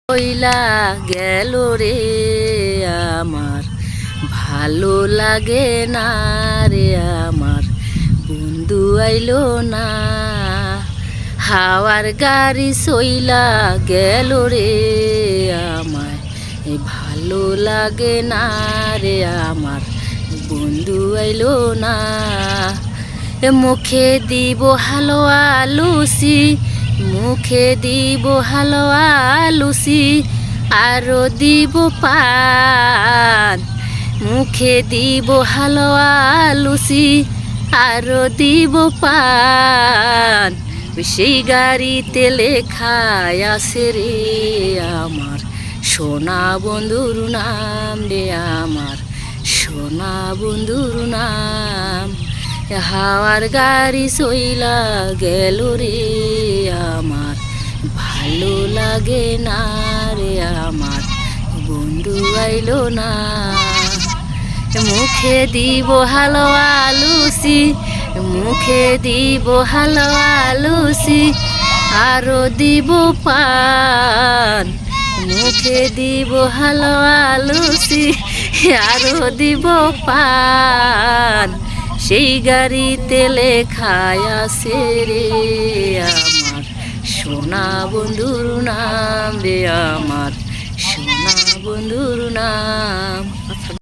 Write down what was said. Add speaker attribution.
Speaker 1: কইলা গেল রে আমার, ভালো লাগে না রে আমার, বন্ধু আইলো না। হাওয়ার গাড়ি সইলা গেল রে আমার, ভালো লাগে না রে আমার, বন্ধু আইলো না। মুখে দিব হালুয়া লুচি, মুখে দিব হালুয়া লুচি, আরো দিব পান। মুখে দিব হালুয়া লুচি, আরো দিব পান। সেই গাড়িতে লেখায় আছে রে আমার, সোনা বন্ধুর নাম রে আমার, সোনা বন্ধুর নাম। হাওয়ার গাড়ি সইলা গেল রে আমার, ভালো লাগে না রে আমার, বন্ধু আইলো না। মুখে দিব হালুয়া লুচি, মুখে দিব হালুয়া লুচি, আরো দিব পান। মুখে দিব হালুয়া লুচি, আরো দিব পান। সেই গাড়িতে লেখায় আছে রে আমার, সোনা বন্ধুর নাম রে আমার, সোনা বন্ধুর নাম।